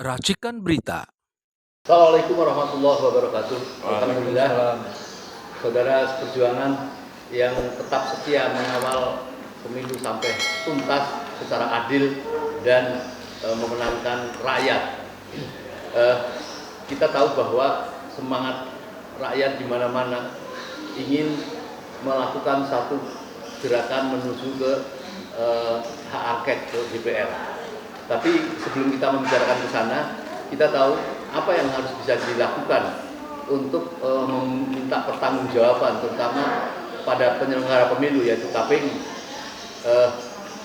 Racikan Berita. Assalamualaikum warahmatullahi wabarakatuh. Alhamdulillah, saudara seperjuangan yang tetap setia mengawal pemilu sampai tuntas secara adil dan memenangkan rakyat. Kita tahu bahwa semangat rakyat di mana-mana ingin melakukan satu gerakan menuju ke hak angket ke DPR. Tapi sebelum kita membicarakan ke sana, kita tahu apa yang harus bisa dilakukan untuk meminta pertanggungjawaban, terutama pada penyelenggara pemilu yaitu KPU.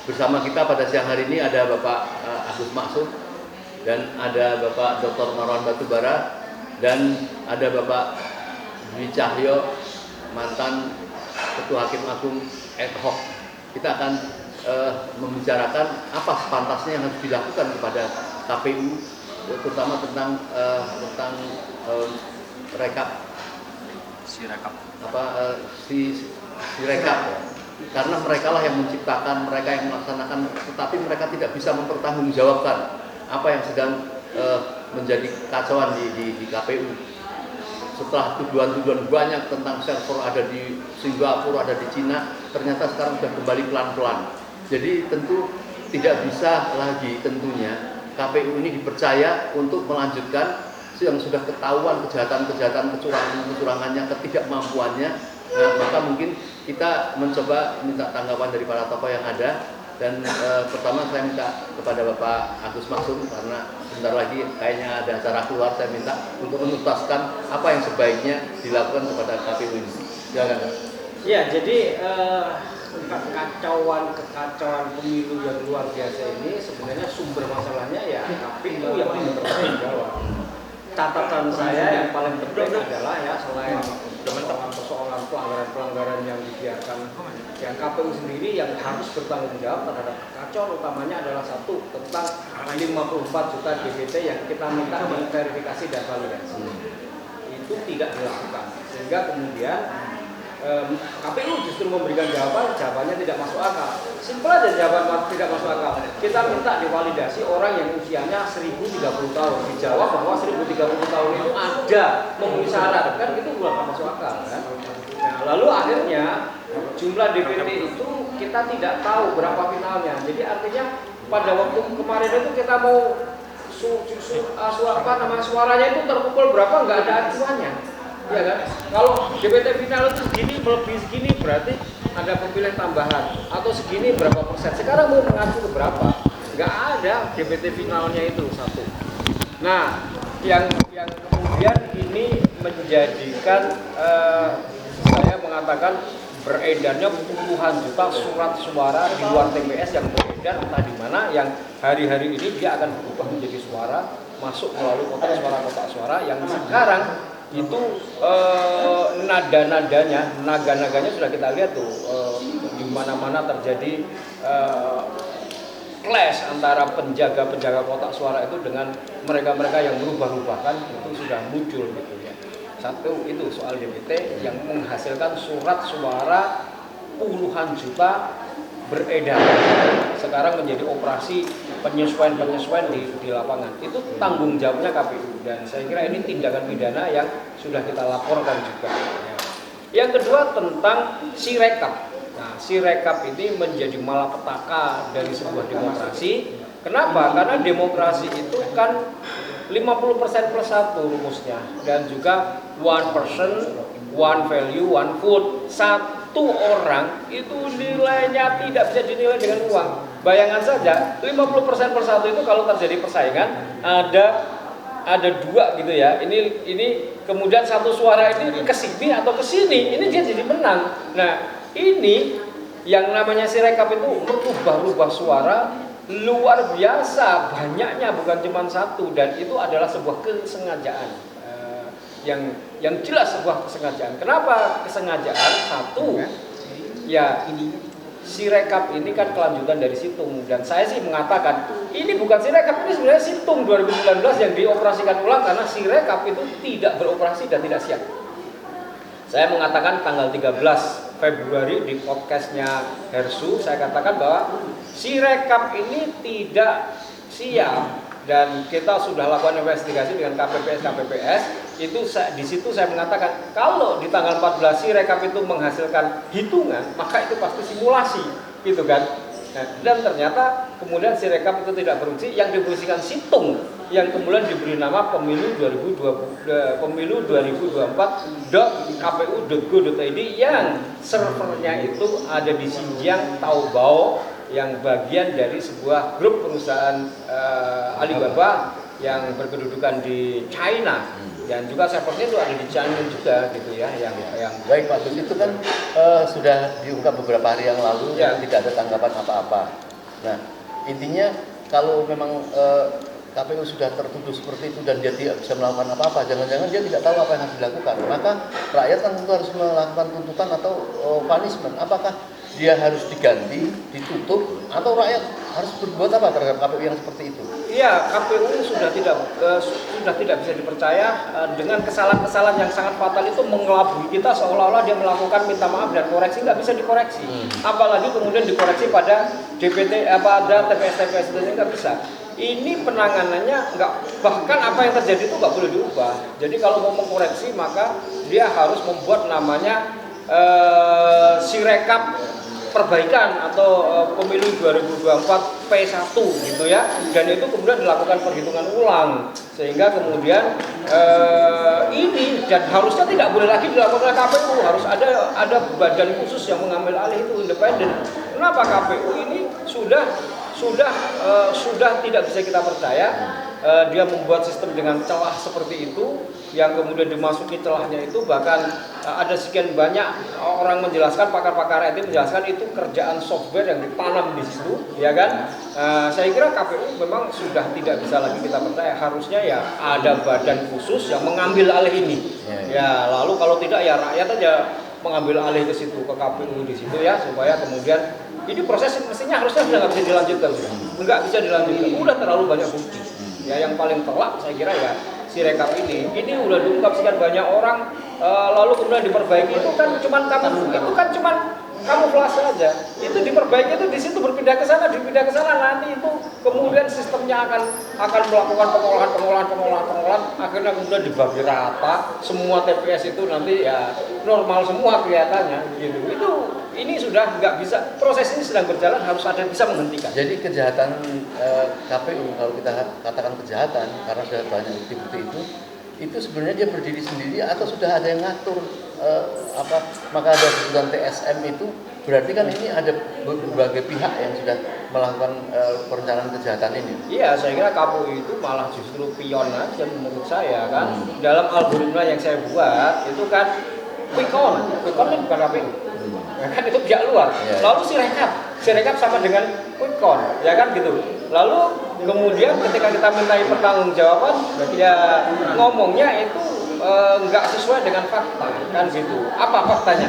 Bersama kita pada siang hari ini ada Bapak Agus Maksum dan ada Bapak Dr. Marwan Batubara dan ada Bapak Dwi Cahyo, mantan Ketua Hakim Agung ad hoc. Kita akan membicarakan apa sepantasnya yang harus dilakukan kepada KPU, terutama tentang rekap rekap, karena mereka lah yang menciptakan, mereka yang melaksanakan, tetapi mereka tidak bisa mempertanggungjawabkan apa yang sedang menjadi kacauan di KPU. Setelah tuduhan-tuduhan banyak tentang server ada di Singapura, ada di Cina, ternyata sekarang sudah kembali pelan-pelan. Jadi tentu tidak bisa lagi tentunya KPU ini dipercaya untuk melanjutkan yang sudah ketahuan kejahatan-kejahatan, kecurangannya, ketidakmampuannya. Nah, maka mungkin kita mencoba minta tanggapan dari para tokoh yang ada. Dan pertama saya minta kepada Bapak Agus Maksum, karena sebentar lagi kayaknya ada acara keluar, saya minta untuk menuntaskan apa yang sebaiknya dilakukan kepada KPU ini. Silakan. Ya, jadi kekacauan pemilu yang luar biasa ini sebenarnya sumber masalahnya ya KPU yang bertanggung jawab. Catatan saya yang paling penting adalah ya selain persoalan pelanggaran yang dibiarkan, yang KPU sendiri yang harus bertanggung jawab terhadap kekacauan utamanya adalah satu, tentang 54 juta DPT yang kita minta diverifikasi dan validasi. Itu tidak dilakukan, sehingga kemudian KPU justru memberikan jawabannya tidak masuk akal. Simpel aja jawaban tidak masuk akal. Kita minta divalidasi orang yang usianya 1030 tahun. Dijawab bahwa 1030 tahun itu ada memenuhi syarat, kan itu bukan masuk akal kan. Nah, lalu akhirnya jumlah DPT itu kita tidak tahu berapa finalnya. Jadi artinya pada waktu kemarin itu kita mau suaranya itu terpukul berapa, nggak ada acuannya. Ya kan? Kalau DPT final itu segini melebihi segini berarti ada pemilih tambahan, atau segini berapa persen. Sekarang mau mengacu ke berapa? Nggak ada DPT finalnya itu satu. Nah, yang kemudian ini menjadikan saya mengatakan beredarnya puluhan juta surat suara di luar TPS yang beredar entah di mana, yang hari-hari ini dia akan berubah menjadi suara masuk melalui kotak suara yang sekarang itu naga-naganya sudah kita lihat tuh, di mana-mana terjadi clash antara penjaga kotak suara itu dengan mereka yang merubah-rubahkan, itu sudah muncul gitu ya. Satu itu soal DPT yang menghasilkan surat suara puluhan juta beredar, sekarang menjadi operasi penyesuaian di lapangan. Itu tanggung jawabnya KPU, dan saya kira ini tindakan pidana yang sudah kita laporkan juga. Yang kedua tentang Sirekap. Nah, Sirekap ini menjadi malapetaka dari sebuah demokrasi. Kenapa? Karena demokrasi itu kan 50% plus 1 rumusnya, dan juga one person, one value, one vote. Satu orang itu nilainya tidak bisa dinilai dengan uang. Bayangkan saja 50% per 1 itu kalau terjadi persaingan ada dua gitu ya. Ini kemudian satu suara ini ke sini atau ke sini, ini dia jadi menang. Nah, ini yang namanya Sirekap itu merubah suara luar biasa banyaknya, bukan cuma satu, dan itu adalah sebuah kesengajaan. Yang jelas sebuah kesengajaan. Kenapa kesengajaan? Satu, ya Sirekap ini kan kelanjutan dari Situng, dan saya sih mengatakan ini bukan Sirekap, ini sebenarnya Situng 2019 yang dioperasikan ulang karena Sirekap itu tidak beroperasi dan tidak siap. Saya mengatakan tanggal 13 Februari di podcastnya Hersu, saya katakan bahwa Sirekap ini tidak siap dan kita sudah lakukan investigasi dengan KPPS itu di situ saya mengatakan kalau di tanggal 14 Sirekap itu menghasilkan hitungan maka itu pasti simulasi gitu kan. Nah, dan ternyata kemudian Sirekap itu tidak berfungsi, yang difungsikan situng yang kemudian diberi nama pemilu 2024.kpu.go.id yang servernya itu ada di Xinjiang Taobao yang bagian dari sebuah grup perusahaan Alibaba yang berkedudukan di China, dan juga servernya itu ada di China juga gitu ya, yang baik Pak Gus, itu kan sudah diungkap beberapa hari yang lalu ya. dan tidak ada tanggapan apa-apa. Nah, intinya kalau memang KPU sudah tertuduh seperti itu dan dia tidak bisa melakukan apa-apa, jangan-jangan dia tidak tahu apa yang harus dilakukan, maka rakyat kan tentu harus melakukan tuntutan atau punishment. Apakah dia harus diganti, ditutup, atau rakyat harus berbuat apa terhadap KPU yang seperti itu? Iya, KPU sudah tidak bisa dipercaya dengan kesalahan-kesalahan yang sangat fatal itu mengelabui kita seolah-olah dia melakukan minta maaf dan koreksi, nggak bisa dikoreksi. Apalagi kemudian dikoreksi pada DPT pada TPS itu nggak bisa. Ini penanganannya bahkan apa yang terjadi itu nggak boleh diubah. Jadi kalau mau mengkoreksi maka dia harus membuat namanya Sirekap perbaikan atau pemilu 2024 P1 gitu ya, dan itu kemudian dilakukan perhitungan ulang sehingga kemudian ini dan harusnya tidak boleh lagi dilakukan oleh KPU, harus ada badan khusus yang mengambil alih itu independen. Kenapa KPU ini sudah tidak bisa kita percaya. Dia membuat sistem dengan celah seperti itu, yang kemudian dimasuki celahnya itu bahkan ada sekian banyak orang menjelaskan, pakar-pakar IT menjelaskan itu kerjaan software yang ditanam di situ, ya kan? Saya kira KPU memang sudah tidak bisa lagi kita percaya, harusnya ya ada badan khusus yang mengambil alih ini. Ya, lalu kalau tidak ya rakyat aja mengambil alih ke situ, ke KPU di situ ya, supaya kemudian ini proses mestinya harusnya sudah nggak bisa dilanjutkan, nggak bisa dilanjutkan, udah terlalu banyak bukti. Ya, yang paling telak saya kira ya Sirekap ini udah diungkap sekian banyak orang, lalu kemudian diperbaiki itu kan cuman kamuflase aja. Itu diperbaiki itu di situ berpindah ke sana, nanti itu kemudian sistemnya akan melakukan pengolahan, akhirnya kemudian dibagi rata semua TPS itu nanti ya normal semua kelihatannya gitu. Ini sudah nggak bisa, proses ini sedang berjalan, harus ada yang bisa menghentikan. Jadi kejahatan KPU, kalau kita katakan kejahatan karena sudah banyak bukti-bukti itu sebenarnya dia berdiri sendiri atau sudah ada yang ngatur maka ada sebutan TSM itu, berarti kan ini ada berbagai pihak yang sudah melakukan perencanaan kejahatan ini. Iya, saya kira KPU itu malah justru pion aja menurut saya kan. Dalam algoritma yang saya buat itu kan quick count kan bukan KPU. Ya kan itu pihak luar. Lalu Sirekap sama dengan quick count, ya kan gitu. Lalu kemudian ketika kita mintai pertanggungjawaban, ya ngomongnya itu nggak sesuai dengan fakta, kan gitu. Apa faktanya?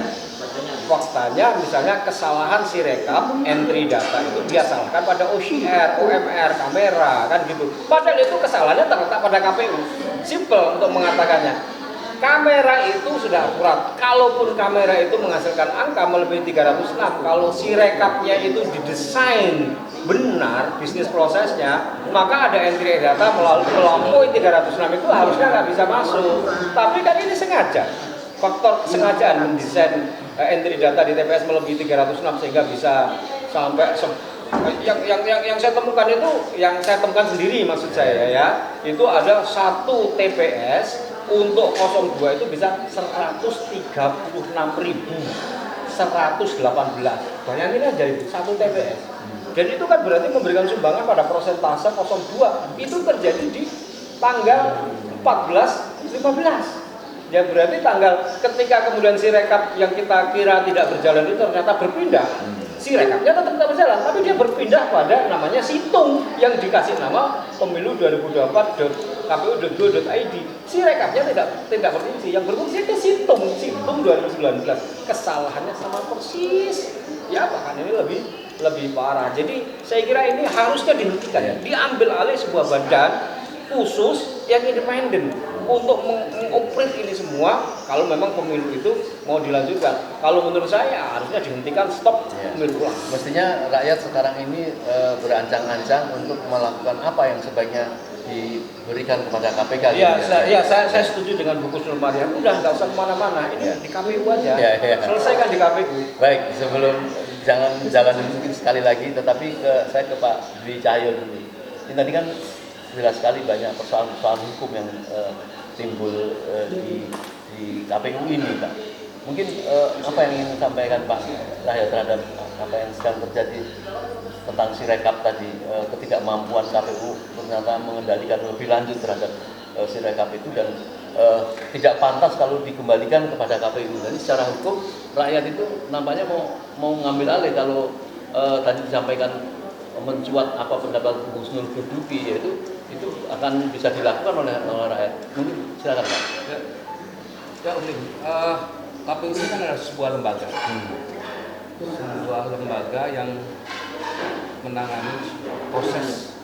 Faktanya misalnya kesalahan Sirekap entry data itu dia salahkan pada OCR, OMR, kamera, kan gitu. Padahal itu kesalahannya terletak pada KPU. Simple untuk mengatakannya. Kamera itu sudah akurat. Kalaupun kamera itu menghasilkan angka melebihi 306, kalau Sirekapnya itu didesain benar bisnis prosesnya, maka ada entry data melampaui 306 itu harusnya nggak bisa masuk. Tapi kan ini sengaja, faktor kesengajaan mendesain entry data di TPS melebihi 306 sehingga bisa sampai yang saya temukan itu, yang saya temukan sendiri maksud saya ya, itu ada satu TPS untuk 02 itu bisa 136.118. Bayangin aja itu satu TPS. Jadi itu kan berarti memberikan sumbangan pada persentase 02 itu terjadi di tanggal 14-15. Ya berarti ketika kemudian Sirekap yang kita kira tidak berjalan itu ternyata berpindah. Sirekapnya tetap berjalan, tapi dia berpindah pada namanya situng yang dikasih nama pemilu 2024.kpu.go.id. Sirekapnya tidak berfungsi, yang berfungsi itu situng 2019. Kesalahannya sama persis. Ya bahkan ini lebih parah. Jadi saya kira ini harusnya dihentikan, diambil alih sebuah badan khusus yang independen untuk mengoperate ini semua. Kalau memang pemilu itu mau dilanjutkan, kalau menurut saya harusnya dihentikan, stop pemilu ulang. Mestinya rakyat sekarang ini berancang-ancang untuk melakukan apa yang sebaiknya diberikan kepada KPK. Iya, gitu ya. saya setuju dengan Bu Kusnul Maryam. Udah nggak usah kemana-mana, ini di KPU aja. Ya. Selesaikan di KPU. Baik, sebelum jangan dulu mungkin sekali lagi, tetapi saya ke Pak Dwi Cahyo dulu. Ini tadi kan jelas sekali banyak persoalan-persoalan hukum yang timbul di KPU ini, Pak. Mungkin apa yang ingin disampaikan Pak Cahyo terhadap apa yang sedang terjadi tentang Sirekap tadi, ketidakmampuan KPU ternyata mengendalikan lebih lanjut terhadap Sirekap itu dan tidak pantas kalau dikembalikan kepada KPU. Jadi secara hukum rakyat itu nampaknya mau ngambil alih kalau tadi disampaikan mencuat apa pendapat Bu Husnul Berdubi, yaitu itu akan bisa dilakukan oleh rakyat. Mungkin silakan Pak. Ya unik. KPU ini kan adalah sebuah lembaga. Sebuah lembaga yang menangani proses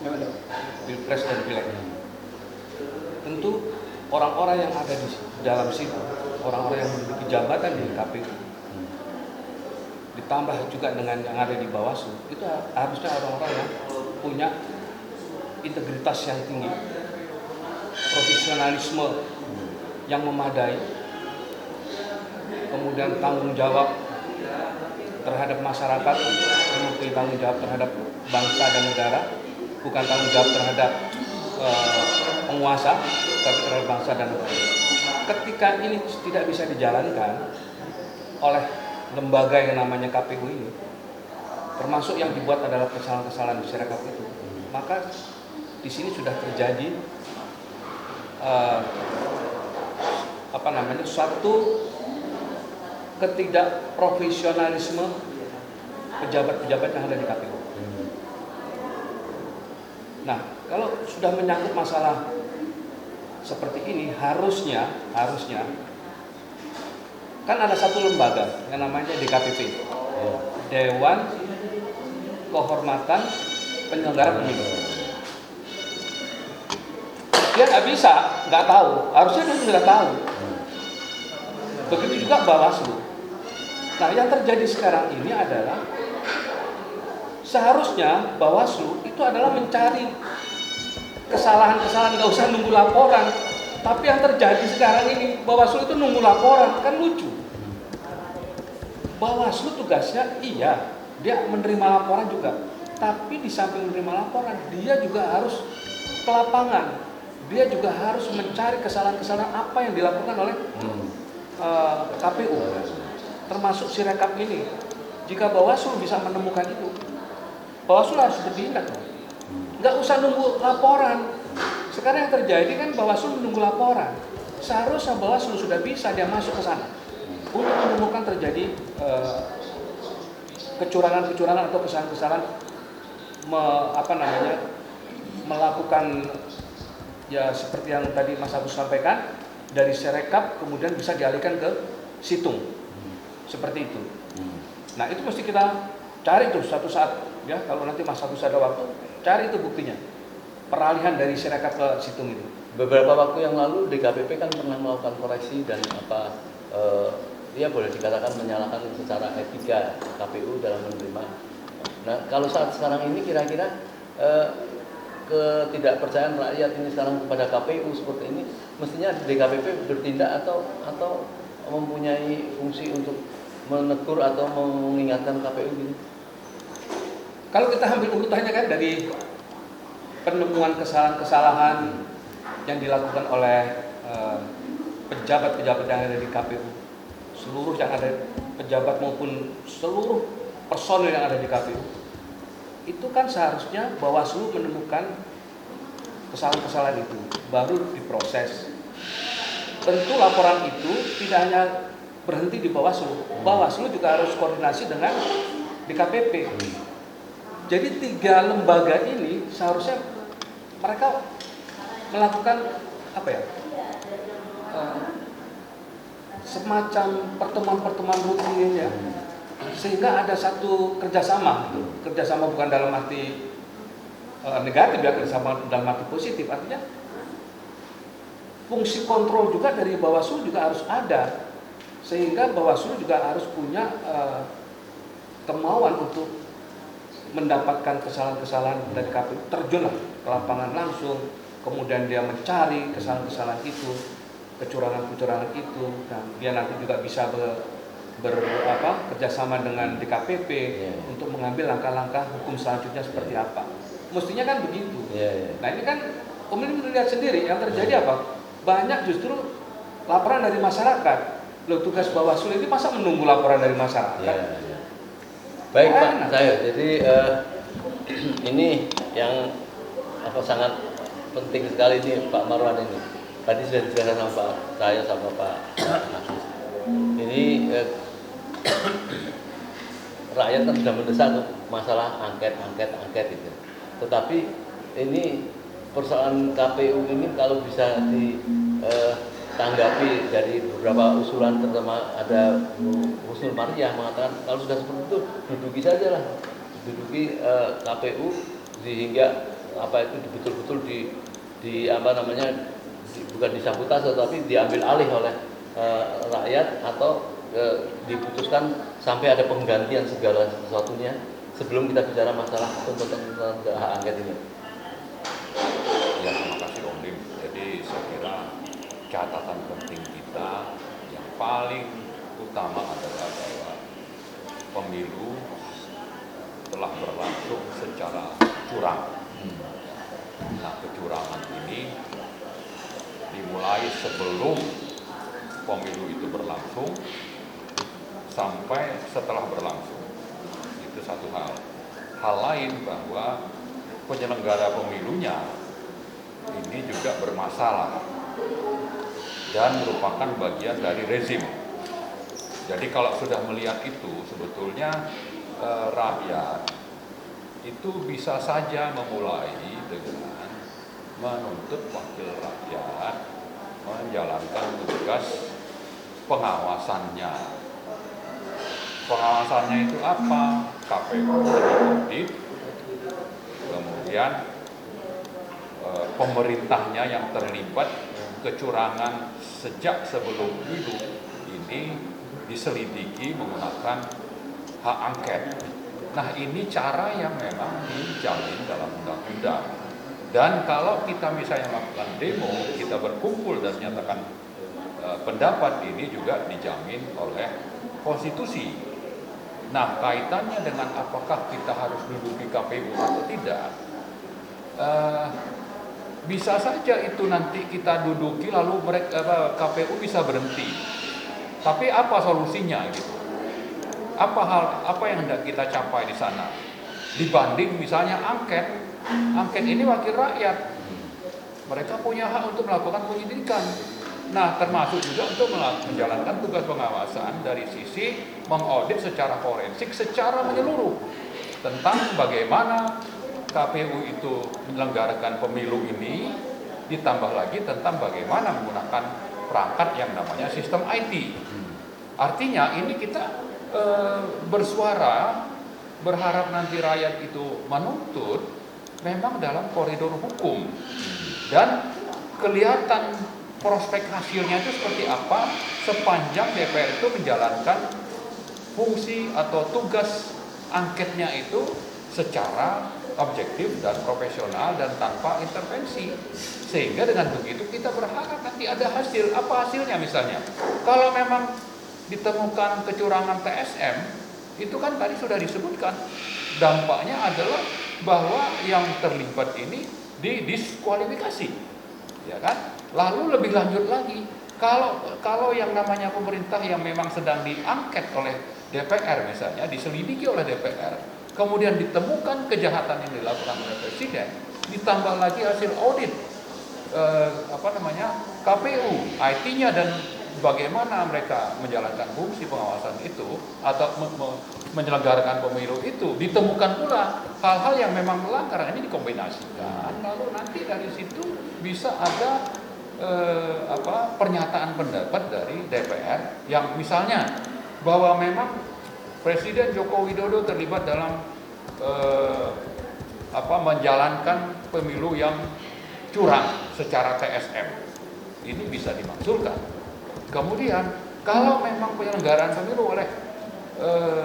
pilpres dan pileg. Tentu orang-orang yang ada di dalam situ, orang-orang yang memiliki jabatan di KPU, ditambah juga dengan yang ada di Bawaslu, itu harusnya orang-orang yang punya integritas yang tinggi, profesionalisme yang memadai, kemudian tanggung jawab terhadap masyarakat, memiliki tanggung jawab terhadap bangsa dan negara, bukan tanggung jawab terhadap penguasa, tapi terhadap bangsa dan negara. Ketika ini tidak bisa dijalankan oleh lembaga yang namanya KPU ini, termasuk yang dibuat adalah kesalahan-kesalahan di Sirekap itu, maka di sini sudah terjadi suatu ketidakprofesionalisme pejabat-pejabat yang ada di KPU. Nah, kalau sudah menyangkut masalah seperti ini, harusnya kan ada satu lembaga yang namanya DKPP, Dewan Kehormatan Penyelenggara Pemilu. Dia nggak tahu, harusnya dia sudah tahu. Begitu juga Bawaslu. Nah, yang terjadi sekarang ini adalah seharusnya Bawaslu itu adalah mencari kesalahan-kesalahan, nggak usah nunggu laporan. Tapi yang terjadi sekarang ini, Bawaslu itu nunggu laporan, kan lucu. Bawaslu tugasnya iya, dia menerima laporan juga. Tapi di samping menerima laporan, dia juga harus ke lapangan. Dia juga harus mencari kesalahan-kesalahan apa yang dilakukan oleh KPU, termasuk Sirekap ini. Jika Bawaslu bisa menemukan itu, Bawaslu harus bertindak. Nggak usah nunggu laporan. Sekarang yang terjadi kan Bawaslu menunggu laporan. Seharusnya Bawaslu sudah bisa dia masuk ke sana untuk menemukan terjadi kecurangan-kecurangan atau kesalahan-kesalahan melakukan ya seperti yang tadi Mas Agus sampaikan, dari Sirekap kemudian bisa dialihkan ke Situng. Seperti itu. Nah, itu mesti kita cari tuh suatu saat ya, kalau nanti Mas Agus ada waktu, cari itu buktinya. Peralihan dari Sirekap ke Situng itu. Beberapa waktu yang lalu DKPP kan pernah melakukan koreksi dan dia boleh dikatakan menyalahkan secara etika KPU dalam menerima. Nah, kalau saat sekarang ini kira-kira ketidakpercayaan rakyat ini sekarang kepada KPU seperti ini, mestinya DKPP bertindak atau mempunyai fungsi untuk menegur atau mengingatkan KPU gitu? Kalau kita ambil urutannya kan dari penemuan kesalahan-kesalahan yang dilakukan oleh pejabat-pejabat yang ada di KPU, seluruh yang ada pejabat maupun seluruh personil yang ada di KPU, itu kan seharusnya Bawaslu menemukan kesalahan-kesalahan itu baru diproses. Tentu laporan itu tidak hanya berhenti di Bawaslu, Bawaslu juga harus koordinasi dengan DKPP. Jadi 3 lembaga ini seharusnya mereka melakukan semacam pertemuan-pertemuan rutin ya, sehingga ada satu kerjasama bukan dalam arti negatif ya, kerjasama dalam arti positif, artinya fungsi kontrol juga dari Bawaslu juga harus ada, sehingga Bawaslu juga harus punya kemauan untuk mendapatkan kesalahan-kesalahan dari KPU, terjunlah ke lapangan langsung, kemudian dia mencari kesalahan-kesalahan itu, kecurangan-kecurangan itu, dan dia nanti juga bisa kerjasama dengan DKPP untuk mengambil langkah-langkah hukum selanjutnya seperti apa. Mestinya kan begitu. Nah ini kan pemilih melihat sendiri yang terjadi apa? Banyak justru laporan dari masyarakat. Loh, tugas Bawaslu ini masa menunggu laporan dari masyarakat? Baik Pak, saya jadi ini yang sangat penting sekali ini Pak Marwan ini. Tadi sudah dijelaskan sama Pak saya sama Pak Agus. Ini rakyat kan sudah mendesak masalah angket itu. Tetapi ini persoalan KPU ini kalau bisa ditanggapi dari beberapa usulan, terutama ada Bu Husnul Maria mengatakan kalau sudah seperti itu duduki saja lah, duduki KPU sehingga apa itu betul-betul bukan disabotase tapi diambil alih oleh rakyat atau diputuskan sampai ada penggantian segala sesuatunya sebelum kita bicara masalah tuntutan hak angket ini. Ya, terima kasih Om Lim. Jadi saya kira catatan penting kita yang paling utama adalah bahwa pemilu telah berlangsung secara curang. Nah, kecurangan ini dimulai sebelum pemilu itu berlangsung sampai setelah berlangsung. Itu satu hal. Hal lain bahwa penyelenggara pemilunya ini juga bermasalah dan merupakan bagian dari rezim. Jadi kalau sudah melihat itu, sebetulnya rakyat itu bisa saja memulai dengan menuntut wakil rakyat menjalankan tugas pengawasannya. Pengawasannya itu apa? KPU audit, kemudian pemerintahnya yang terlibat kecurangan sejak sebelum pemilu ini diselidiki menggunakan hak angket. Nah, ini cara yang memang dijamin dalam undang-undang. Dan kalau kita misalnya melakukan demo, kita berkumpul dan menyatakan pendapat, ini juga dijamin oleh konstitusi. Nah, kaitannya dengan apakah kita harus duduki KPU atau tidak, bisa saja itu nanti kita duduki lalu KPU bisa berhenti. Tapi apa solusinya gitu? Apa yang hendak kita capai di sana? Dibanding misalnya angket ini wakil rakyat. Mereka punya hak untuk melakukan penyidikan. Nah, termasuk juga untuk menjalankan tugas pengawasan dari sisi mengaudit secara forensik, secara menyeluruh tentang bagaimana KPU itu menyelenggarakan pemilu ini, ditambah lagi tentang bagaimana menggunakan perangkat yang namanya sistem IT. Artinya ini kita bersuara, berharap nanti rakyat itu menuntut memang dalam koridor hukum dan kelihatan prospek hasilnya itu seperti apa sepanjang DPR itu menjalankan fungsi atau tugas angketnya itu secara objektif dan profesional dan tanpa intervensi. Sehingga dengan begitu kita berharap nanti ada hasil. Apa hasilnya misalnya? Kalau memang ditemukan kecurangan TSM, itu kan tadi sudah disebutkan, dampaknya adalah bahwa yang terlibat ini didiskualifikasi, ya kan? Lalu lebih lanjut lagi, kalau yang namanya pemerintah yang memang sedang diangket oleh DPR misalnya, diselidiki oleh DPR, kemudian ditemukan kejahatan yang dilakukan oleh Presiden, ditambah lagi hasil audit KPU, IT-nya dan bagaimana mereka menjalankan fungsi pengawasan itu atau menyelenggarakan pemilu itu, ditemukan pula hal-hal yang memang melanggar, ini dikombinasikan, lalu nanti dari situ bisa ada pernyataan pendapat dari DPR yang misalnya bahwa memang Presiden Joko Widodo terlibat dalam menjalankan pemilu yang curang secara TSM. Ini bisa dimakzulkan. Kemudian kalau memang penyelenggaraan pemilu oleh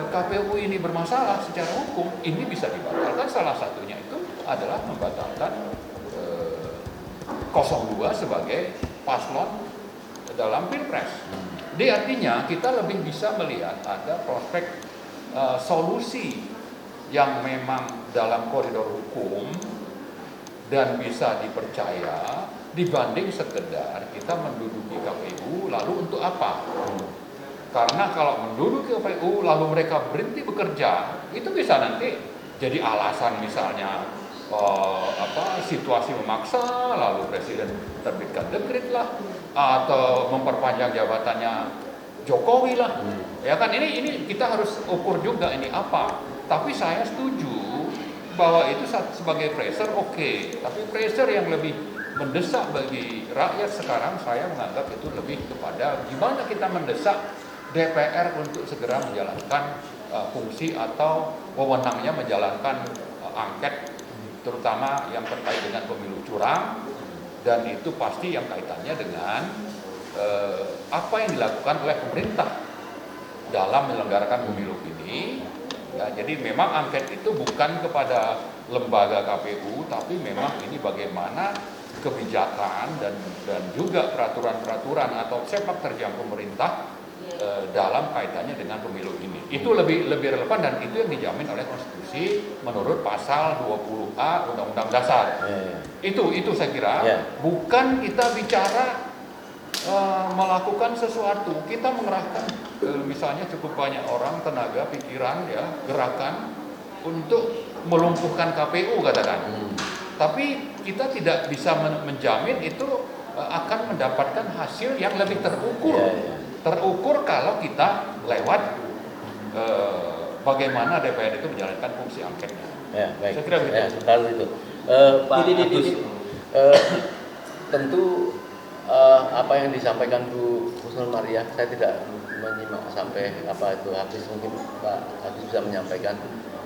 KPU ini bermasalah secara hukum, ini bisa dibatalkan. Salah satunya itu adalah membatalkan 02 sebagai paslon dalam Pilpres. Jadi artinya kita lebih bisa melihat ada prospek solusi yang memang dalam koridor hukum dan bisa dipercaya dibanding sekedar kita menduduki KPU lalu untuk apa? Karena kalau menduduki KPU lalu mereka berhenti bekerja, itu bisa nanti jadi alasan misalnya situasi memaksa lalu presiden terbitkan dekret lah atau memperpanjang jabatannya Jokowi lah. Ya kan ini kita harus ukur juga ini apa. Tapi saya setuju bahwa itu sebagai pressure oke. Tapi pressure yang lebih mendesak bagi rakyat sekarang saya menganggap itu lebih kepada gimana kita mendesak DPR untuk segera menjalankan fungsi atau wewenangnya menjalankan angket terutama yang terkait dengan pemilu curang, dan itu pasti yang kaitannya dengan apa yang dilakukan oleh pemerintah dalam menyelenggarakan pemilu ini. Ya, jadi memang angket itu bukan kepada lembaga KPU, tapi memang ini bagaimana kebijakan dan juga peraturan-peraturan atau sepak terjang pemerintah dalam kaitannya dengan pemilu ini. Itu lebih relevan dan itu yang dijamin oleh konstitusi menurut pasal 20A Undang-Undang Dasar. Itu saya kira bukan kita bicara melakukan sesuatu. Kita mengerahkan misalnya cukup banyak orang, tenaga, pikiran, ya, gerakan untuk melumpuhkan KPU katakan. Tapi kita tidak bisa menjamin itu akan mendapatkan hasil yang lebih terukur. Terukur kalau kita lewat bagaimana DPR itu menjalankan fungsi angketnya. Ya, baik. Saya kira begitu. Ya, kalau itu. Pak Agus, tentu apa yang disampaikan Bu Husnul Maria, saya tidak menyimak sampai apa itu habis, mungkin Pak Agus bisa menyampaikan.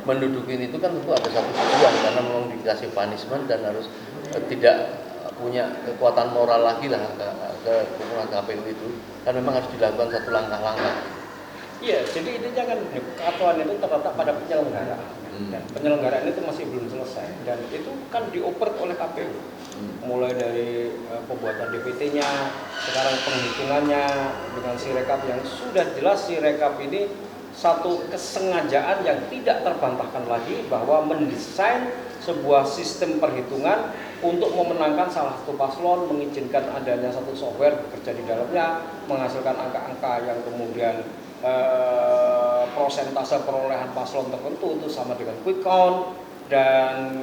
Mendudukin itu kan tentu ada satu tujuan, karena memang dikasih punishment dan harus tidak punya kekuatan moral lagi lah ke KPU itu, kan memang harus dilakukan satu langkah-langkah. Iya, jadi intinya kan kekacauan itu terletak pada penyelenggaraan. Dan penyelenggaraan itu masih belum selesai dan itu kan dioper oleh KPU. Mulai dari pembuatan DPT-nya, sekarang penghitungannya dengan Sirekap yang sudah jelas Sirekap ini satu kesengajaan yang tidak terbantahkan lagi bahwa mendesain sebuah sistem perhitungan untuk memenangkan salah satu paslon, mengizinkan adanya satu software bekerja di dalamnya, menghasilkan angka-angka yang kemudian prosentase perolehan paslon tertentu itu sama dengan quick count, dan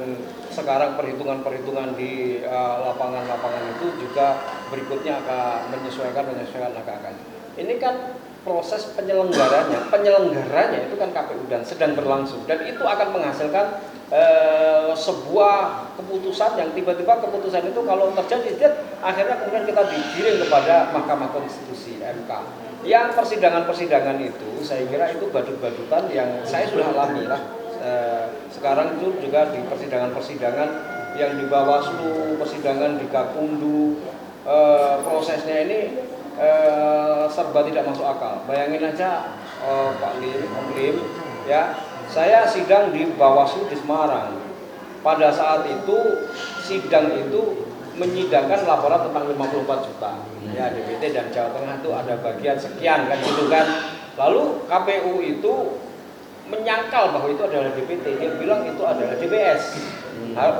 sekarang perhitungan-perhitungan di lapangan-lapangan itu juga berikutnya akan menyesuaikan angka-angkanya. Ini kan proses penyelenggaranya itu kan KPU dan sedang berlangsung, dan itu akan menghasilkan sebuah keputusan yang tiba-tiba keputusan itu kalau terjadi akhirnya kemudian kita digiring kepada Mahkamah Konstitusi MK. Yang persidangan-persidangan itu saya kira itu badut-badutan yang saya sudah alami lah. Sekarang itu juga di persidangan-persidangan yang di Bawaslu, persidangan di Gakumdu, prosesnya ini serba tidak masuk akal. Bayangin aja Pak Lim, ya, saya sidang di Bawaslu di Semarang. Pada saat itu sidang itu menyidangkan laporan tentang 54 juta. Ya, DPT dan Jawa Tengah itu ada bagian sekian kan gitu kan. Lalu KPU itu menyangkal bahwa itu adalah DPT, dia bilang itu adalah DBS.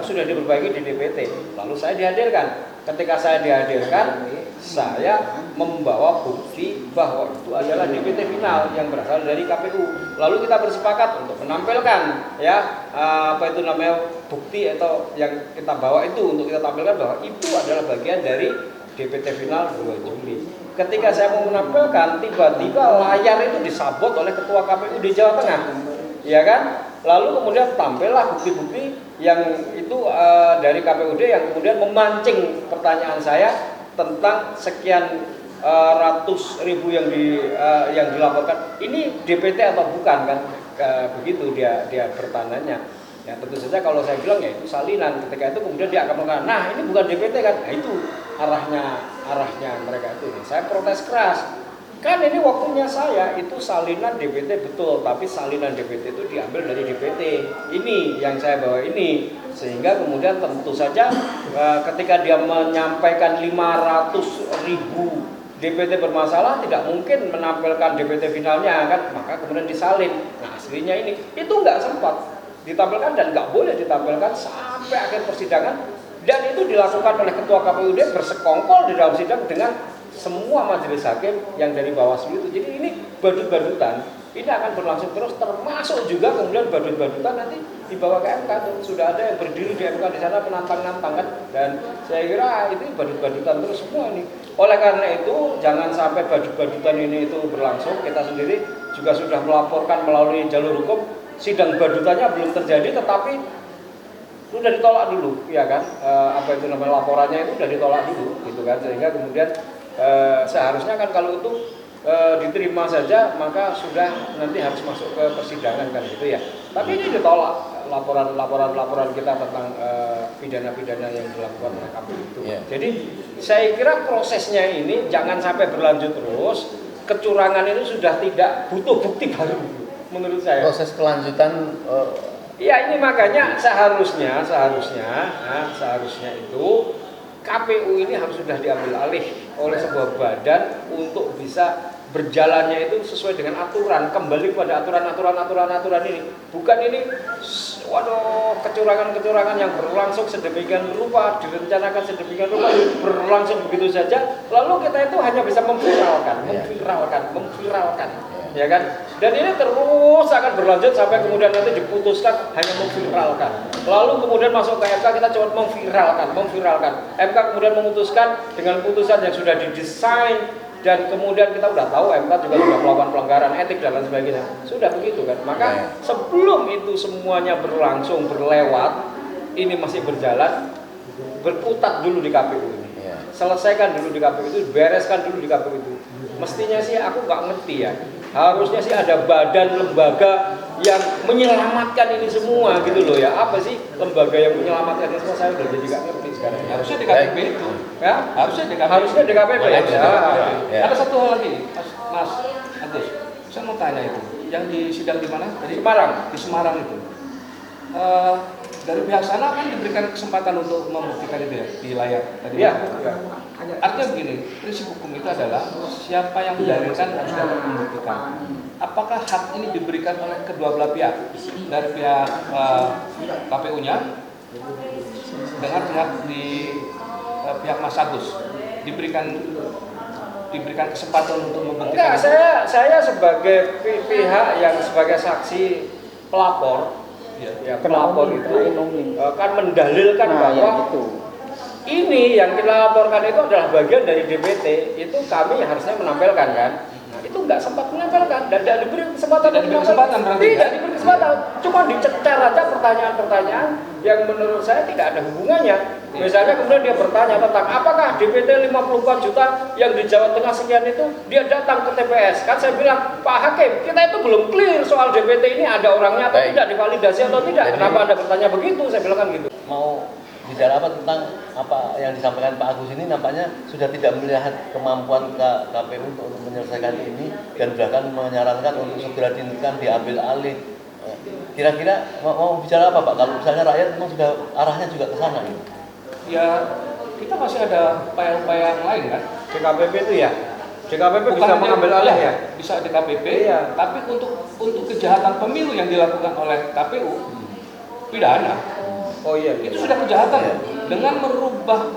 Sudah diperbaiki di DPT. Lalu saya dihadirkan. Ketika saya dihadirkan, saya membawa bukti bahwa itu adalah DPT final yang berasal dari KPU. Lalu kita bersepakat untuk menampilkan ya bukti atau yang kita bawa itu untuk kita tampilkan bahwa itu adalah bagian dari DPT final 2 Juli. Ketika saya mau menampilkan, tiba-tiba layar itu disabot oleh Ketua KPU di Jawa Tengah, ya kan? Lalu kemudian tampillah bukti-bukti yang itu dari KPUD yang kemudian memancing pertanyaan saya tentang sekian ratus ribu yang dilaporkan. Ini DPT atau bukan kan? Begitu dia bertanyanya. Ya tentu saja kalau saya bilang ya itu salinan. Ketika itu kemudian dia akan mengatakan, nah ini bukan DPT kan? Nah itu arahnya mereka itu. Nah, saya protes keras. Kan ini waktunya saya, itu salinan DPT betul, tapi salinan DPT itu diambil dari DPT. Ini yang saya bawa ini. Sehingga kemudian tentu saja ketika dia menyampaikan 500.000 DPT bermasalah, tidak mungkin menampilkan DPT finalnya kan, maka kemudian disalin. Nah aslinya ini, itu nggak sempat ditampilkan dan nggak boleh ditampilkan sampai akhir persidangan. Dan itu dilakukan oleh Ketua KPUD bersekongkol di dalam sidang dengan semua majelis hakim yang dari Bawaslu itu. Jadi ini badut-badutan, ini akan berlangsung terus, termasuk juga kemudian badut-badutan nanti dibawa ke MK. Sudah ada yang berdiri di MK di sana penantang-nantang kan, dan saya kira itu badut-badutan terus semua ini. Oleh karena itu jangan sampai badut-badutan ini itu berlangsung. Kita sendiri juga sudah melaporkan melalui jalur hukum, sidang badutannya belum terjadi tetapi sudah ditolak dulu, ya kan? Apa itu namanya, laporannya itu sudah ditolak dulu, gitu kan? Sehingga kemudian seharusnya kan kalau itu diterima saja maka sudah nanti harus masuk ke persidangan kan gitu ya. Tapi ini ditolak laporan kita tentang pidana-pidana yang dilakukan oleh KPU itu. Yeah. Jadi saya kira prosesnya ini jangan sampai berlanjut terus. Kecurangan itu sudah tidak butuh bukti baru menurut saya. Proses kelanjutan. Ya ini makanya seharusnya itu KPU ini harus sudah diambil alih oleh sebuah badan untuk bisa berjalannya itu sesuai dengan aturan, kembali pada aturan ini. Bukan ini kecurangan yang berlangsung sedemikian rupa, direncanakan sedemikian rupa, berlangsung begitu saja, lalu kita itu hanya bisa memviralkan, ya kan? Dan ini terus akan berlanjut sampai kemudian nanti diputuskan hanya memviralkan. Lalu kemudian masuk ke MK, kita cuma memviralkan. MK kemudian memutuskan dengan putusan yang sudah didesain, dan kemudian kita udah tahu MK juga sudah melakukan pelanggaran etik dan lain sebagainya. Sudah begitu kan. Maka sebelum itu semuanya berlangsung, berlewat, ini masih berjalan, berkutat dulu di KPU ini. Selesaikan dulu di KPU itu, bereskan dulu di KPU itu. Mestinya sih aku nggak ngerti ya. Harusnya sih ada badan lembaga yang menyelamatkan ini semua gitu loh ya. Apa sih lembaga yang menyelamatkan ini semua, saya udah jadi nggak ngerti sekarang. Harusnya DKPP itu. Ya, harusnya DKPP. Ada satu hal lagi, Mas Agus. Saya mau tanya itu. Yang di sidang di mana? Di Semarang itu. Dari pihak sana kan diberikan kesempatan untuk membuktikan itu ya di layar tadi. Ya. Artinya begini, prinsip hukum itu adalah siapa yang mendalilkan harus dapat membuktikan. Apakah hak ini diberikan oleh kedua belah pihak, dari pihak KPU-nya dengan pihak Mas Agus diberikan kesempatan untuk membuktikan? Enggak, saya sebagai pihak yang sebagai saksi pelapor. Ya, pelapor itu kan mendalilkan bahwa ini yang kita laporkan itu adalah bagian dari DPT, itu kami harusnya menampilkan kan. Nah, itu nggak sempat menampilkan dan tidak diberi kesempatan. Tidak diberi kesempatan, cuma dicecar aja pertanyaan-pertanyaan yang menurut saya tidak ada hubungannya. Misalnya kemudian dia bertanya tentang apakah DPT 54 juta yang di Jawa Tengah sekian itu dia datang ke TPS. Kan saya bilang, Pak Hakim, kita itu belum clear soal DPT ini ada orangnya atau tidak, divalidasi atau tidak. Kenapa Anda bertanya begitu? Saya bilang kan gitu. Mau bicara apa tentang apa yang disampaikan Pak Agus ini, nampaknya sudah tidak melihat kemampuan KPU untuk menyelesaikan ini dan bahkan menyarankan untuk segera dihentikan, diambil alih. Kira-kira mau bicara apa Pak? Kalau misalnya rakyat memang sudah arahnya juga ke sana gitu. Ya, kita masih ada upaya-upaya yang lain kan. DKPP itu ya. DKPP bisa mengambil alih ya. Bisa DKPP, iya. Tapi untuk kejahatan pemilu yang dilakukan oleh KPU pidana. Oh iya, itu sudah kejahatan ya. Dengan merubah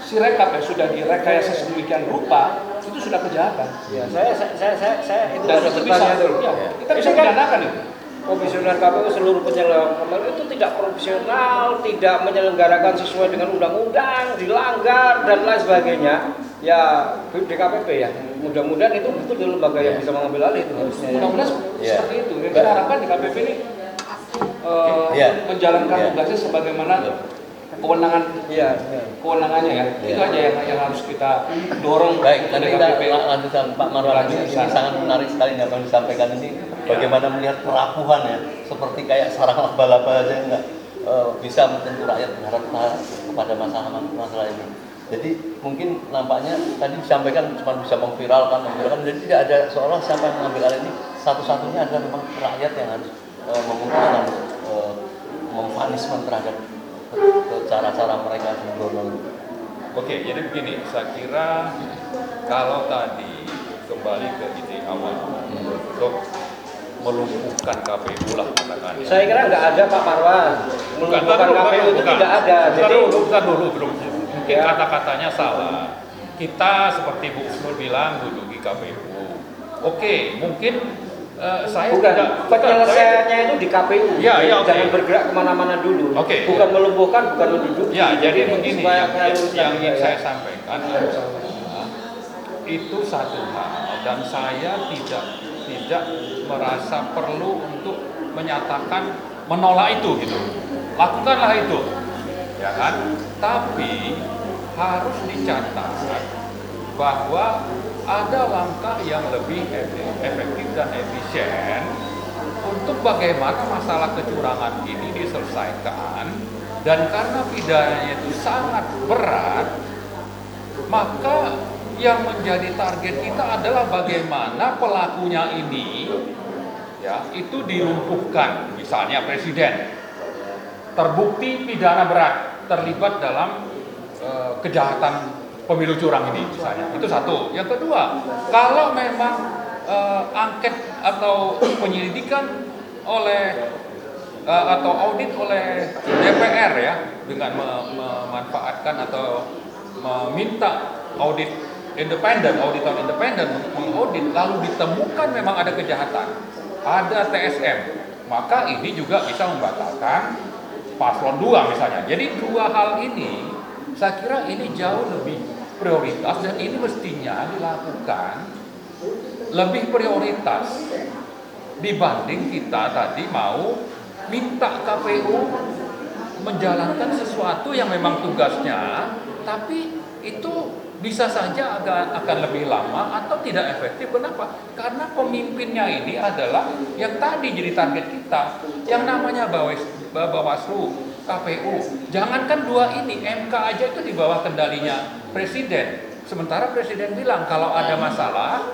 sirekap yang sudah direkayasa sedemikian rupa, itu sudah kejahatan. Ya, saya itu dan ada itu bertanya dulu. Ya, kita bisa pidanakan itu. Komisioner KPU seluruh penyelenggara pemilu itu tidak profesional, tidak menyelenggarakan sesuai dengan undang-undang, dilanggar dan lain sebagainya. Ya DKPP ya, mudah-mudahan itu betul lembaga yang bisa mengambil alih itu harusnya. Mudah-mudahan seperti itu. Kita harapkan DKPP ini menjalankan tugasnya sebagaimana kewenangannya ya. Itu aja yang harus kita dorong. Baik, nanti kita lanjutkan Pak Marwan. Ini sangat menarik sekali yang disampaikan ini. Bagaimana melihat kerapuhan ya, seperti kayak sarang laba-laba aja nggak bisa menyentuh rakyat berharap kepada masalah ini. Jadi mungkin nampaknya tadi disampaikan cuma bisa memviralkan, jadi tidak ada seolah siapa yang mengambil alih ini satu-satunya adalah memang rakyat yang harus memutuskan memvanismen terhadap cara-cara mereka sembrono. Oke, jadi begini, saya kira kalau tadi kembali ke ide awal untuk melumpuhkan KPU lah katakan. Saya kira nggak ada Pak Marwan. Melumpuhkan KPU itu tidak ada. Jadi bukan dulu belum. Mungkin kata-katanya salah. Kita seperti Bu Usnur bilang duduki KPU. Oke, mungkin saya bukan tidak penyelesaiannya itu di KPU. Ya, Jangan bergerak kemana-mana dulu. Bukan melumpuhkan, bukan menduduki. Ya, jadi begini yang ingin saya ya. sampaikan adalah itu satu hal dan saya tidak merasa perlu untuk menyatakan menolak itu gitu. Lakukanlah itu. Ya kan? Tapi harus dicatat bahwa ada langkah yang lebih efektif dan efisien untuk bagaimana masalah kecurangan ini diselesaikan, dan karena pidananya itu sangat berat, maka yang menjadi target kita adalah bagaimana pelakunya ini ya itu dilumpuhkan. Misalnya presiden terbukti pidana berat terlibat dalam kejahatan pemilu curang ini misalnya, itu satu. Yang kedua, kalau memang angket atau penyelidikan oleh atau audit oleh DPR ya dengan memanfaatkan atau meminta audit independen, auditor independen mengaudit, lalu ditemukan memang ada kejahatan, ada TSM, maka ini juga bisa membatalkan paslon 2 misalnya. Jadi dua hal ini saya kira ini jauh lebih prioritas dan ini mestinya dilakukan lebih prioritas dibanding kita tadi mau minta KPU menjalankan sesuatu yang memang tugasnya, tapi itu bisa saja akan lebih lama atau tidak efektif. Kenapa? Karena pemimpinnya ini adalah yang tadi jadi target kita, yang namanya Bawaslu, KPU. Jangankan dua ini, MK aja itu di bawah kendalinya presiden. Sementara presiden bilang kalau ada masalah,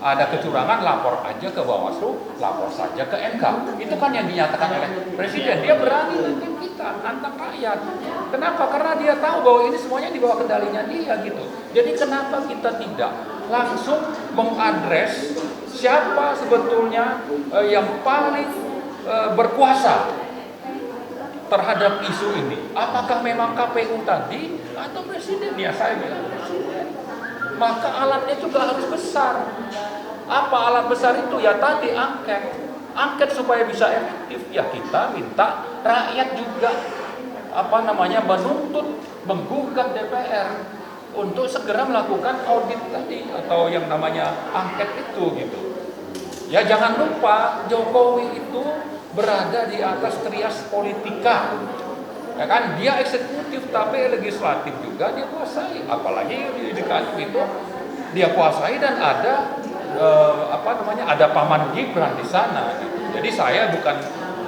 ada kecurangan, lapor aja ke Bawaslu, lapor saja ke MK. Itu kan yang dinyatakan oleh presiden. Dia berani nantang kita, nantang rakyat. Kenapa? Karena dia tahu bahwa ini semuanya di bawah kendalinya dia gitu. Jadi kenapa kita tidak langsung mengadres siapa sebetulnya yang paling berkuasa terhadap isu ini? Apakah memang KPU tadi atau presiden? Ya saya bilang presiden. Maka alatnya juga harus besar. Apa alat besar itu? Ya tadi angket supaya bisa efektif. Ya kita minta rakyat juga menuntut, menggugat DPR untuk segera melakukan audit tadi atau yang namanya angket itu gitu. Ya jangan lupa Jokowi itu berada di atas trias politika. Ya kan, dia eksekutif tapi legislatif juga dia kuasai. Apalagi yudikatif itu dia kuasai dan ada ada Paman Gibran di sana gitu. Jadi saya bukan,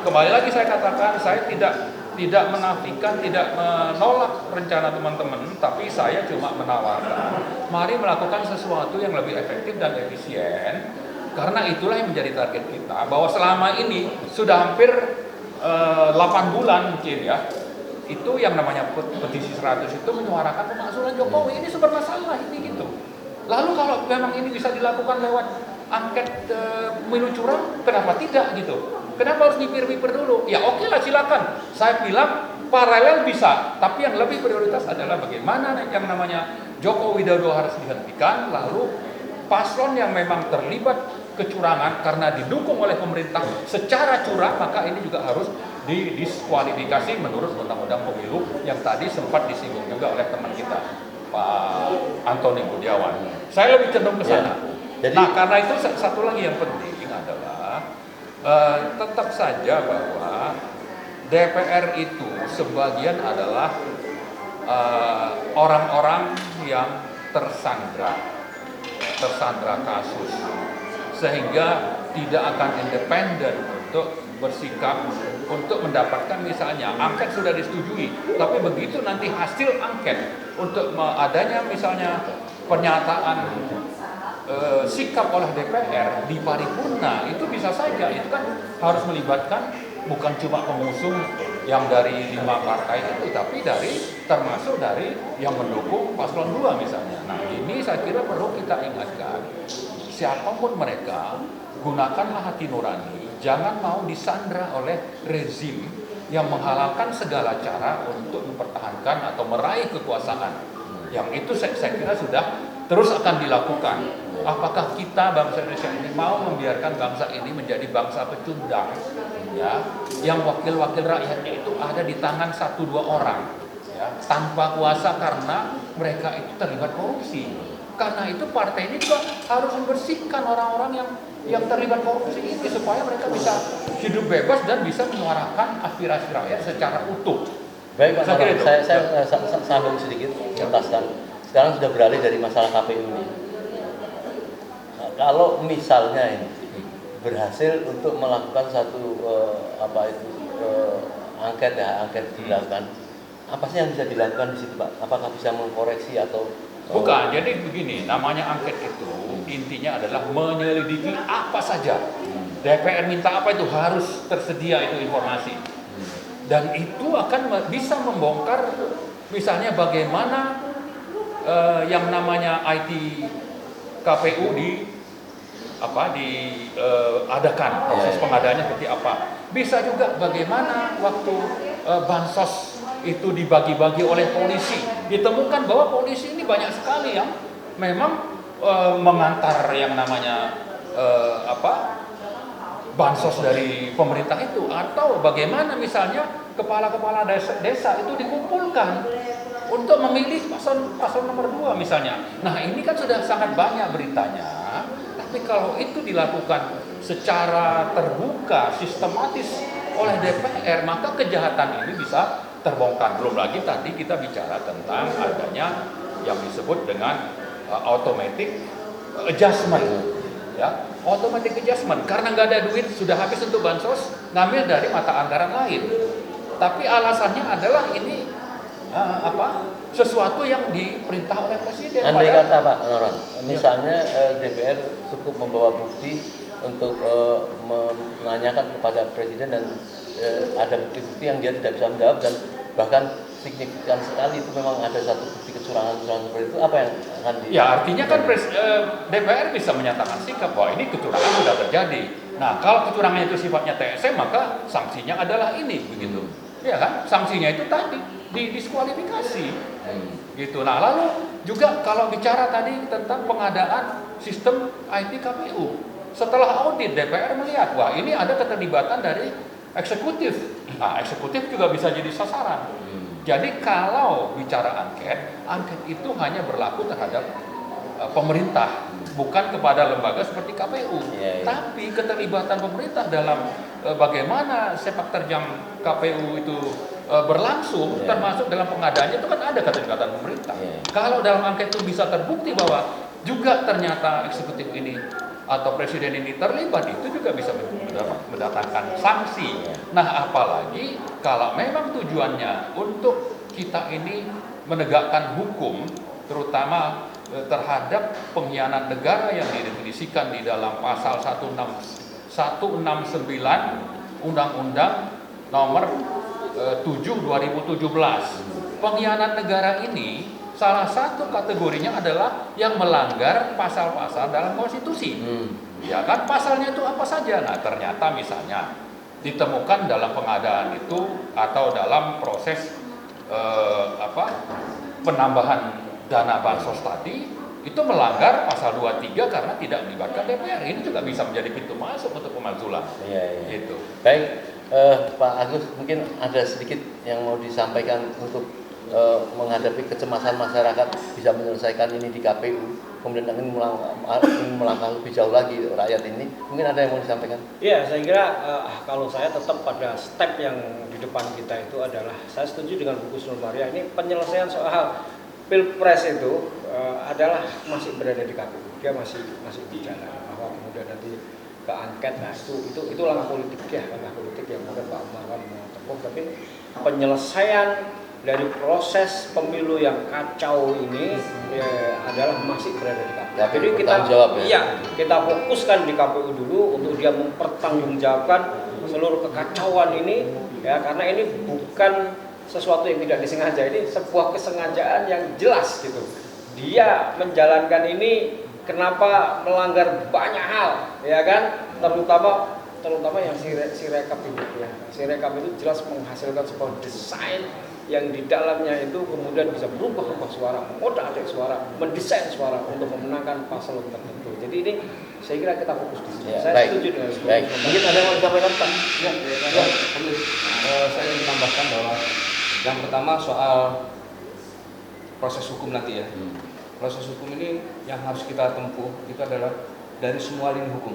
kembali lagi saya katakan, saya tidak menafikan, tidak menolak rencana teman-teman, tapi saya cuma menawarkan mari melakukan sesuatu yang lebih efektif dan efisien. Karena itulah yang menjadi target kita, bahwa selama ini sudah hampir 8 bulan mungkin ya, itu yang namanya petisi 100 itu menyuarakan pemakzulan Jokowi, ini sumber masalah ini gitu. Lalu kalau memang ini bisa dilakukan lewat angket pemilu curang, kenapa tidak gitu? Kenapa harus mipir-mipir dulu? Ya oke lah silakan, saya bilang paralel bisa, tapi yang lebih prioritas adalah bagaimana yang namanya Joko Widodo harus dihentikan, lalu paslon yang memang terlibat kecurangan karena didukung oleh pemerintah secara curang, maka ini juga harus didiskualifikasi menurut Undang-Undang Pemilu yang tadi sempat disinggung juga oleh teman kita Pak Antoni Budiawan. Saya lebih cenderung ke sana. Jadi, nah karena itu satu lagi yang penting adalah tetap saja bahwa DPR itu sebagian adalah orang-orang yang tersandra kasus, sehingga tidak akan independen untuk bersikap untuk mendapatkan misalnya angket sudah disetujui, tapi begitu nanti hasil angket untuk adanya misalnya pernyataan sikap oleh DPR di paripurna, itu bisa saja itu kan harus melibatkan bukan cuma pengusung yang dari 5 partai itu, tapi termasuk dari yang mendukung paslon 2 misalnya. Nah ini saya kira perlu kita ingatkan, siapapun mereka, gunakanlah hati nurani, jangan mau disandra oleh rezim yang menghalalkan segala cara untuk mempertahankan atau meraih kekuasaan. Yang itu saya kira sudah terus akan dilakukan. Apakah kita bangsa Indonesia ini mau membiarkan bangsa ini menjadi bangsa pecundang, ya, yang wakil-wakil rakyatnya itu ada di tangan 1-2 orang, ya, tanpa kuasa karena mereka itu terlibat korupsi. Karena itu partai ini juga harus membersihkan orang-orang yang terlibat korupsi ini supaya mereka bisa hidup bebas dan bisa menyuarakan aspirasi rakyat secara utuh. Baik Pak Noron, saya sambung sedikit, tuntaskan. Sekarang sudah beralih dari masalah KPU ini. Nah, kalau misalnya ini berhasil untuk melakukan satu angket dilakukan, apa sih yang bisa dilakukan di situ Pak? Apakah bisa mengkoreksi atau Bukan, jadi begini, namanya angket itu intinya adalah menyelidiki apa saja. DPR minta apa itu harus tersedia itu informasi. Dan itu akan bisa membongkar misalnya bagaimana yang namanya IT KPU diadakan, proses pengadaannya seperti apa. Bisa juga bagaimana waktu bansos itu dibagi-bagi oleh polisi, ditemukan bahwa polisi ini banyak sekali yang memang mengantar yang namanya bansos dari pemerintah itu, atau bagaimana misalnya kepala-kepala desa itu dikumpulkan untuk memilih paslon nomor 2 misalnya. Nah ini kan sudah sangat banyak beritanya, tapi kalau itu dilakukan secara terbuka, sistematis oleh DPR, maka kejahatan ini bisa terbongkar. Belum lagi tadi kita bicara tentang adanya yang disebut dengan automatic adjustment, ya, automatic adjustment, karena nggak ada duit, sudah habis untuk bansos, ngambil dari mata anggaran lain. Tapi alasannya adalah ini sesuatu yang diperintah oleh presiden. Andai kata Pak Noron, misalnya DPR cukup membawa bukti untuk menanyakan kepada presiden dan ada bukti-bukti yang dia tidak bisa menjawab dan bahkan signifikan sekali itu memang ada satu bukti kecurangan seperti itu, apa yang akan Ya artinya kan DPR bisa menyatakan sikap bahwa ini kecurangan sudah terjadi. Nah kalau kecurangannya itu sifatnya TSM, maka sanksinya adalah ini, begitu. Ya kan, sanksinya itu tadi didiskualifikasi, gitu. Nah lalu juga kalau bicara tadi tentang pengadaan sistem IT KPU, setelah audit DPR melihat wah ini ada keterlibatan dari eksekutif. Nah, eksekutif juga bisa jadi sasaran. Jadi kalau bicara angket itu hanya berlaku terhadap pemerintah, bukan kepada lembaga seperti KPU. Tapi keterlibatan pemerintah dalam bagaimana sepak terjang KPU itu berlangsung, termasuk dalam pengadaannya itu kan ada keterlibatan pemerintah. Kalau dalam angket itu bisa terbukti bahwa juga ternyata eksekutif ini atau presiden ini terlibat, itu juga bisa mendatangkan sanksi. Nah apalagi kalau memang tujuannya untuk kita ini menegakkan hukum, terutama terhadap pengkhianat negara yang didefinisikan di dalam pasal 169 Undang-Undang Nomor 7 2017. Pengkhianat negara ini salah satu kategorinya adalah yang melanggar pasal-pasal dalam konstitusi. Ya kan, pasalnya itu apa saja? Nah, ternyata misalnya ditemukan dalam pengadaan itu atau dalam proses penambahan dana bansos tadi itu melanggar pasal 23 karena tidak melibatkan DPR. Ini juga bisa menjadi pintu masuk untuk pemalsulan. Gitu. Baik, Pak Agus, mungkin ada sedikit yang mau disampaikan untuk menghadapi kecemasan masyarakat bisa menyelesaikan ini di KPU, kemudian ingin melangkah lebih jauh lagi rakyat ini, mungkin ada yang mau disampaikan? Iya, saya kira kalau saya tetap pada step yang di depan kita itu adalah, saya setuju dengan Bu Kusnul Maria, ini penyelesaian soal Pilpres itu adalah masih berada di KPU, dia masih berjalan, bahwa kemudian nanti ke angket. Nah itu langkah politik ya, langkah politik yang mungkin Pak Umar mau tempuh. Tapi penyelesaian dari proses pemilu yang kacau ini ya, adalah masih berada di KPU. Jadi kita kita fokuskan di KPU dulu untuk dia mempertanggungjawabkan seluruh kekacauan ini ya, karena ini bukan sesuatu yang tidak disengaja, ini sebuah kesengajaan yang jelas gitu. Dia menjalankan ini kenapa melanggar banyak hal ya kan, terutama yang Sirekap itu ya. Sirekap itu jelas menghasilkan sebuah desain yang di dalamnya itu kemudian bisa berubah suara, mengotak-atik suara, mendesain suara untuk memenangkan paslon tertentu. Jadi ini saya kira kita fokus di sini. Ya, Saya setuju dengan itu. Mungkin ada yang mau disampaikan Pak? Saya ingin menambahkan bahwa yang pertama soal proses hukum nanti ya. Proses hukum ini yang harus kita tempuh itu adalah dari semua lini hukum,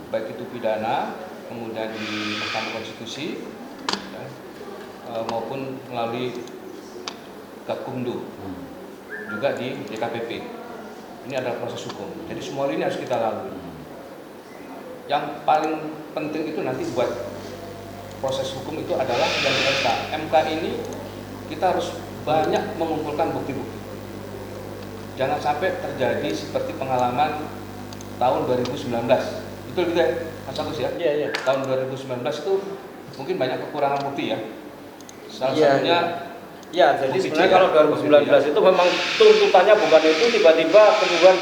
baik itu pidana, kemudian di Mahkamah Konstitusi, ya, maupun melalui Gakumdu, juga di DKPP. Ini adalah proses hukum. Jadi semua lini harus kita lalui. Yang paling penting itu nanti buat proses hukum itu adalah yang di MK. MK ini kita harus banyak mengumpulkan bukti-bukti. Jangan sampai terjadi seperti pengalaman tahun 2019. Betul gitu ya, Mas Agus ya? Iya. Tahun 2019 itu mungkin banyak kekurangan bukti ya. Salah satunya ya, jadi sebenarnya kalau 2019 itu memang tuntutannya bukan itu, tiba-tiba kemudian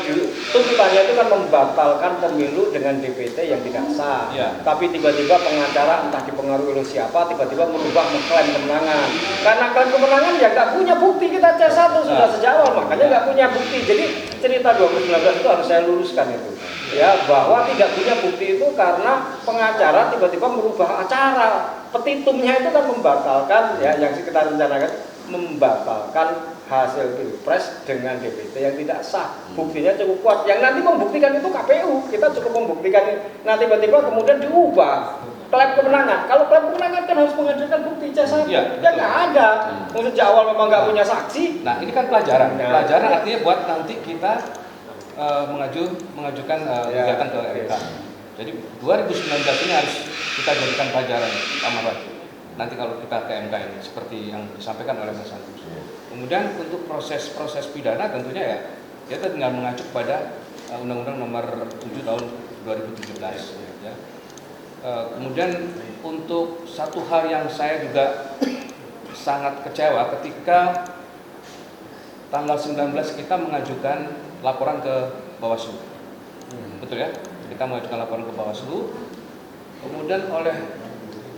tuntutannya itu kan membatalkan pemilu dengan DPT yang tidak sah. Ya. Tapi tiba-tiba pengacara entah dipengaruhi oleh siapa, tiba-tiba merubah mengklaim kemenangan. Karena klaim kemenangan ya nggak punya bukti, kita C1 sudah sejak awal, makanya nggak punya bukti. Jadi cerita 2019 itu harus saya luruskan itu. Ya, bahwa tidak punya bukti itu karena pengacara tiba-tiba merubah acara. Petitumnya itu kan membatalkan ya yang kita rencanakan, membatalkan hasil pilpres dengan DPT yang tidak sah. Buktinya cukup kuat. Yang nanti membuktikan itu KPU. Kita cukup membuktikan. Nah tiba-tiba kemudian diubah klaim kemenangan. Kalau klaim kemenangan kan harus menghadirkan bukti C1. Ya nggak ada. Sejak awal memang nggak punya saksi. Nah ini kan pelajaran. Pelajaran artinya buat nanti kita mengajukan gugatan ke MK. Jadi 2019 ini harus kita jadikan pelajaran, Pak Marwan. Nanti kalau kita ke MK ini seperti yang disampaikan oleh Mas Agus. Kemudian untuk proses pidana tentunya ya kita tinggal mengacu pada Undang-Undang Nomor 7 Tahun 2017. Ya. Kemudian untuk satu hal yang saya juga sangat kecewa ketika tanggal 19 kita mengajukan laporan ke Bawaslu. Betul ya? Kita mengajukan laporan ke Bawaslu. Kemudian oleh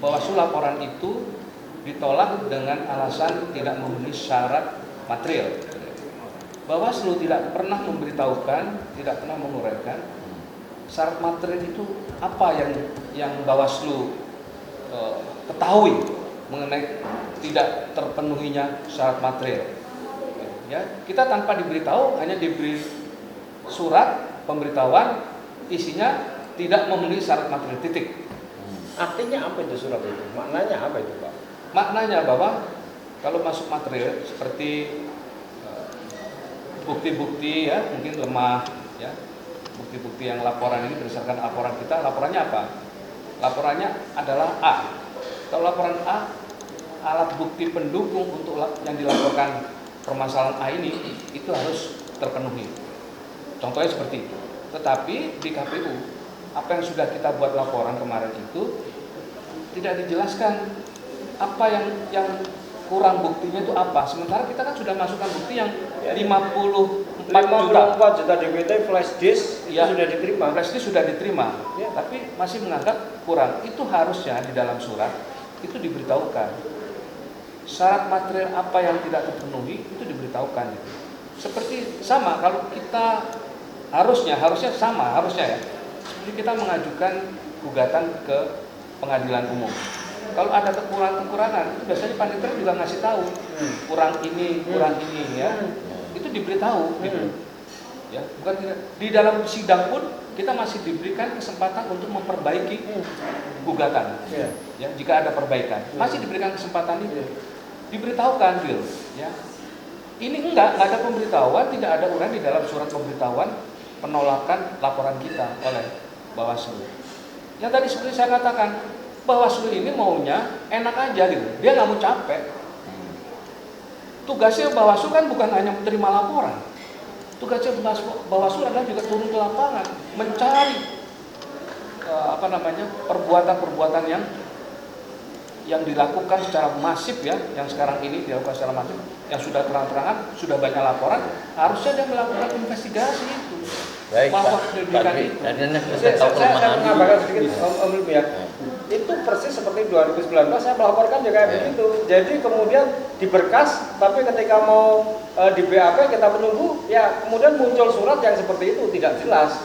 Bawaslu laporan itu ditolak dengan alasan tidak memenuhi syarat material. Bawaslu tidak pernah memberitahukan, tidak pernah menguraikan syarat material itu apa yang Bawaslu ketahui mengenai tidak terpenuhinya syarat material. Ya, kita tanpa diberitahu, hanya diberi surat pemberitahuan isinya tidak memenuhi syarat material, titik. Artinya apa itu surat itu? Maknanya apa itu Pak? Maknanya bahwa kalau masuk material seperti bukti-bukti ya mungkin lemah ya, bukti-bukti yang laporan ini berdasarkan laporan kita, laporannya apa? Laporannya adalah A. Kalau laporan A, alat bukti pendukung untuk yang dilaporkan permasalahan A ini itu harus terpenuhi. Contohnya seperti itu. Tetapi di KPU apa yang sudah kita buat laporan kemarin itu tidak dijelaskan apa yang kurang buktinya itu apa. Sementara kita kan sudah masukkan bukti yang 54 juta DPT flash disk ya, sudah diterima. Flash disk sudah diterima, ya, tapi masih menganggap kurang. Itu harusnya di dalam surat itu diberitahukan. Syarat material apa yang tidak terpenuhi itu diberitahukan. Seperti sama kalau kita harusnya sama ya. Seperti kita mengajukan gugatan ke pengadilan umum. Kalau ada kekurangan itu biasanya panitia juga ngasih tahu kurang ini ya. Itu diberitahu gitu. Ya, bukan tidak. Di dalam sidang pun kita masih diberikan kesempatan untuk memperbaiki gugatan. Ya, jika ada perbaikan, masih diberikan kesempatan itu. Diberitahukan gitu, ya. Ini enggak ada pemberitahuan, tidak ada uraian di dalam surat pemberitahuan penolakan laporan kita oleh Bawaslu. Yang tadi seperti saya katakan, Bawaslu ini maunya enak aja gitu, dia nggak mau capek. Tugasnya Bawaslu kan bukan hanya menerima laporan, tugasnya Bawaslu adalah juga turun ke lapangan, mencari perbuatan-perbuatan yang dilakukan secara masif ya, yang sekarang ini dilakukan secara masif, yang sudah terang-terangan, sudah banyak laporan, harusnya dia melakukan investigasi itu. Baik, bahwa Pak. pendidikan itu. Saya menambahkan sedikit Om Ilmu ya. Itu persis seperti 2019 saya melaporkan juga begitu. Jadi kemudian diberkas, tapi ketika mau di BAP kita menunggu, ya kemudian muncul surat yang seperti itu tidak jelas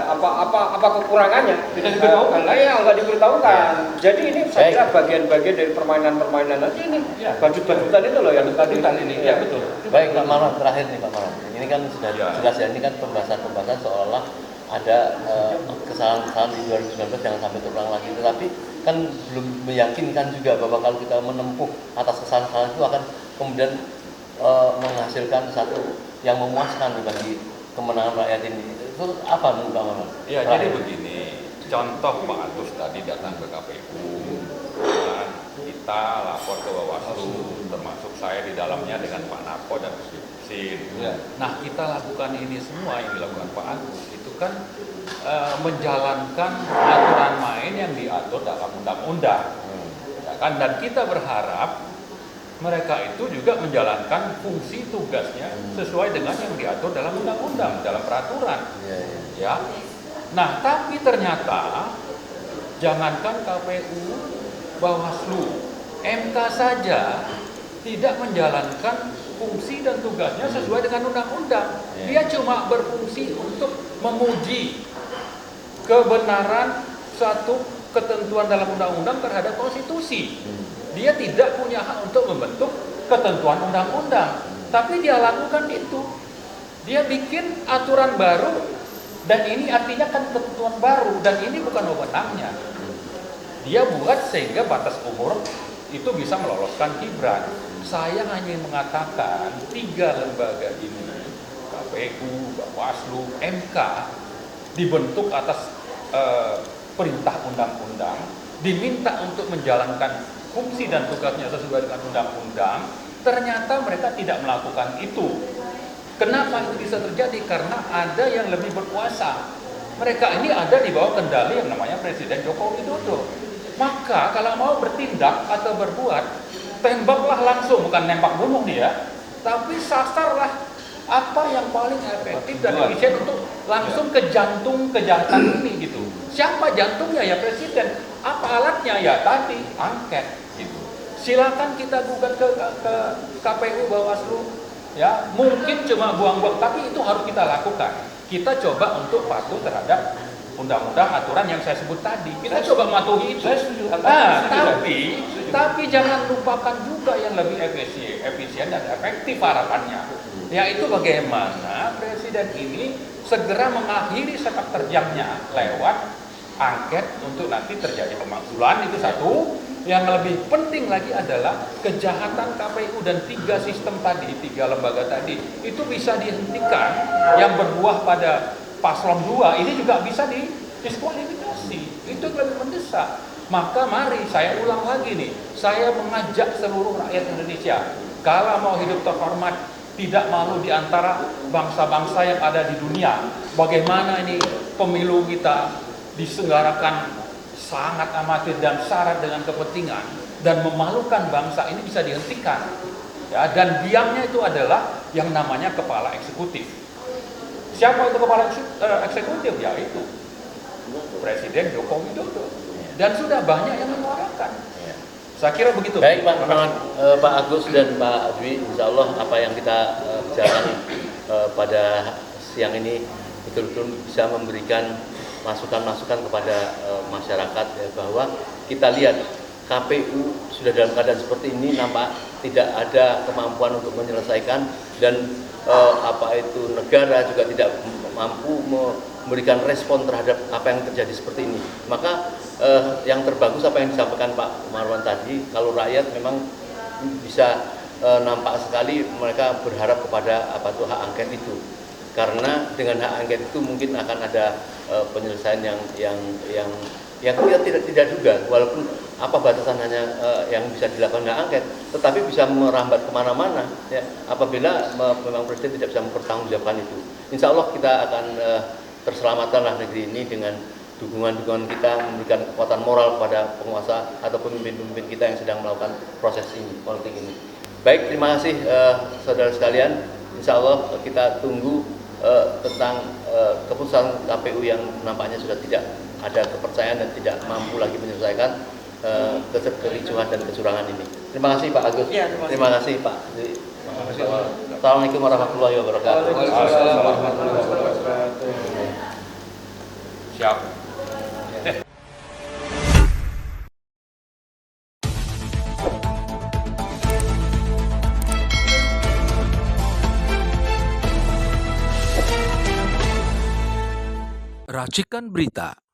apa kekurangannya. Tidak diberitahukan. Nggak diberitahukan. Jadi ini saya kira bagian-bagian dari permainan-permainan aja ini. Ya. Baju-bajutan itu loh yang Bajutan ini. Ya betul. Baik, Pak Marwan, terakhir nih Pak Marwan. Ini kan sudah jelas ya, ini kan pembahasan seolah ada kesalahan-kesalahan di 2019 jangan sampai terulang lagi. Tetapi kan belum meyakinkan juga bahwa kalau kita menempuh atas kesalahan-kesalahan itu akan kemudian menghasilkan satu yang memuaskan bagi kemenangan rakyat ini. Itu apa menurut Pak Marwan? Ya, jadi begini, contoh Pak Agus tadi datang ke KPU, dan kita lapor ke Bawaslu, termasuk saya di dalamnya dengan Pak Narko dan Sin. Ya. Nah, kita lakukan ini semua yang dilakukan Pak Agus itu kan menjalankan aturan main yang diatur dalam undang-undang. Ya kan? Dan kita berharap mereka itu juga menjalankan fungsi tugasnya sesuai dengan yang diatur dalam undang-undang, dalam peraturan. Ya. Nah, tapi ternyata jangankan KPU, Bawaslu, MK saja tidak menjalankan fungsi dan tugasnya sesuai dengan undang-undang. Dia cuma berfungsi untuk memuji kebenaran satu ketentuan dalam undang-undang terhadap konstitusi. Dia tidak punya hak untuk membentuk ketentuan undang-undang. Tapi dia lakukan itu. Dia bikin aturan baru, dan ini artinya kan ketentuan baru, dan ini bukan wewenangnya. Dia buat sehingga batas umur itu bisa meloloskan Gibran. Saya hanya mengatakan 3 lembaga ini, KPU, Bawaslu, MK, dibentuk atas perintah undang-undang, diminta untuk menjalankan fungsi dan tugasnya sesuai dengan undang-undang, ternyata mereka tidak melakukan itu. Kenapa itu bisa terjadi? Karena ada yang lebih berkuasa. Mereka ini ada di bawah kendali yang namanya Presiden Joko Widodo. Maka kalau mau bertindak atau berbuat, tembaklah langsung, bukan nembak bunuh dia, tapi sasarlah apa yang paling efektif dan efisien untuk langsung ke jantung kejahatan ini gitu. Siapa jantungnya? Ya Presiden. Apa alatnya? Ya tadi angket gitu. Silakan kita gugat ke KPU, Bawaslu, ya mungkin cuma buang-buang, tapi itu harus kita lakukan. Kita coba untuk patuh terhadap undang-undang aturan yang saya sebut tadi. Kita coba mematuhi itu. Saya setuju. Tapi jangan lupakan juga yang lebih efisien dan efektif harapannya. Yaitu bagaimana Presiden ini segera mengakhiri sepak terjangnya lewat angket untuk nanti terjadi pemakzulan, itu satu. Yang lebih penting lagi adalah kejahatan KPU dan 3 sistem tadi, 3 lembaga tadi, itu bisa dihentikan. Yang berbuah pada paslon 2 ini juga bisa didiskualifikasi. Itu lebih mendesak. Maka mari saya ulang lagi nih, saya mengajak seluruh rakyat Indonesia, kalau mau hidup terhormat, tidak malu di antara bangsa-bangsa yang ada di dunia. Bagaimana ini pemilu kita diselenggarakan sangat amatir dan syarat dengan kepentingan dan memalukan bangsa ini bisa dihentikan. Ya, dan biangnya itu adalah yang namanya kepala eksekutif. Siapa itu kepala eksekutif? Ya itu Presiden Joko Widodo. Dan sudah banyak yang menyuarakan. Saya kira begitu. Baik Pak Agus dan Pak Dwi, insya Allah apa yang kita bicarakan pada siang ini betul-betul bisa memberikan masukan-masukan kepada masyarakat ya, bahwa kita lihat KPU sudah dalam keadaan seperti ini, nampak tidak ada kemampuan untuk menyelesaikan, dan negara juga tidak mampu memberikan respon terhadap apa yang terjadi seperti ini. Maka yang terbagus apa yang disampaikan Pak Marwan tadi, kalau rakyat memang bisa nampak sekali mereka berharap kepada hak angket itu, karena dengan hak angket itu mungkin akan ada penyelesaian yang yang kita tidak duga, walaupun apa batasan hanya yang bisa dilakukan hak angket, tetapi bisa merambat kemana-mana ya, apabila memang Presiden tidak bisa mempertanggungjawabkan itu. Insya Allah kita akan terselamatkanlah negeri ini dengan dukungan-dukungan kita, memberikan kekuatan moral kepada penguasa atau pemimpin-pemimpin kita yang sedang melakukan proses ini, politik ini. Baik, terima kasih saudara sekalian. Insya Allah kita tunggu tentang keputusan KPU yang nampaknya sudah tidak ada kepercayaan dan tidak mampu lagi menyelesaikan kericuhan dan kecurangan ini. Terima kasih Pak Agus. Ya, terima kasih Pak. Assalamualaikum warahmatullahi wabarakatuh. Waalaikumsalam warahmatullahi wabarakatuh. Siap. Racikan Berita